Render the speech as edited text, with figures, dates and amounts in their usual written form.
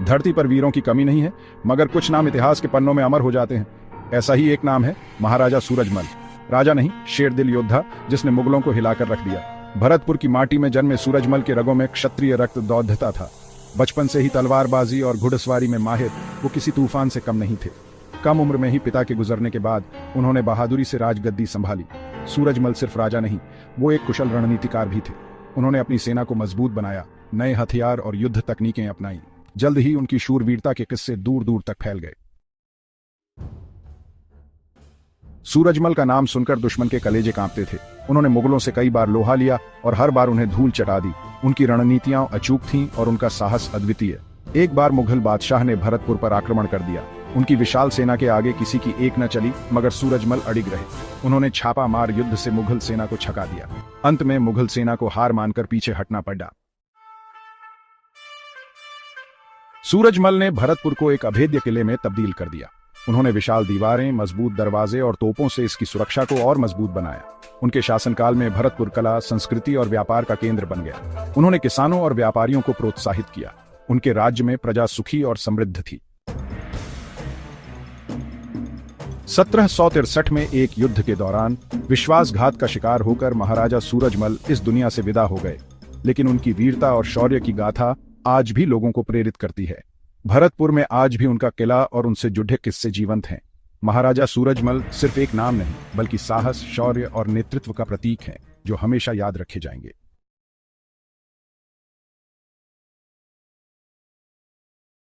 धरती पर वीरों की कमी नहीं है, मगर कुछ नाम इतिहास के पन्नों में अमर हो जाते हैं। ऐसा ही एक नाम है महाराजा सूरजमल। राजा नहीं, शेरदिल योद्धा जिसने मुगलों को हिलाकर रख दिया। भरतपुर की माटी में जन्मे सूरजमल के रगों में क्षत्रिय रक्त दौड़ता था। बचपन से ही तलवारबाजी और घुड़सवारी में माहिर वो किसी तूफान से कम नहीं थे। कम उम्र में ही पिता के गुजरने के बाद उन्होंने बहादुरी से राजगद्दी संभाली। सूरजमल सिर्फ राजा नहीं, वो एक कुशल रणनीतिकार भी थे। उन्होंने अपनी सेना को मजबूत बनाया, नए हथियार और युद्ध तकनीकें अपनाई। जल्द ही उनकी शूरवीरता के किस्से दूर दूर तक फैल गए। सूरजमल का नाम सुनकर दुश्मन के कलेजे कांपते थे। उन्होंने मुगलों से कई बार लोहा लिया और हर बार उन्हें धूल चटा दी। उनकी रणनीतियां अचूक थीं और उनका साहस अद्वितीय। एक बार मुगल बादशाह ने भरतपुर पर आक्रमण कर दिया। उनकी विशाल सेना के आगे किसी की एक न चली, मगर सूरजमल अडिग रहे। उन्होंने छापा मार युद्ध से मुगल सेना को छका दिया। अंत में मुगल सेना को हार मानकर पीछे हटना पड़ा। सूरजमल ने भरतपुर को एक अभेद्य किले में तब्दील कर दिया। उन्होंने विशाल दीवारें, मजबूत दरवाजे और तोपों से इसकी सुरक्षा को और मजबूत बनाया। उनके शासनकाल में भरतपुर कला, संस्कृति और व्यापार का केंद्र बन गया। उन्होंने किसानों और व्यापारियों को प्रोत्साहित किया। उनके राज्य में प्रजा सुखी और समृद्ध थी। 1763 में एक युद्ध के दौरान विश्वासघात का शिकार होकर महाराजा सूरजमल इस दुनिया से विदा हो गए, लेकिन उनकी वीरता और शौर्य की गाथा आज भी लोगों को प्रेरित करती है। भरतपुर में आज भी उनका किला और उनसे जुड़े किस्से जीवंत हैं। महाराजा सूरजमल सिर्फ एक नाम नहीं, बल्कि साहस, शौर्य और नेतृत्व का प्रतीक है, जो हमेशा याद रखे जाएंगे।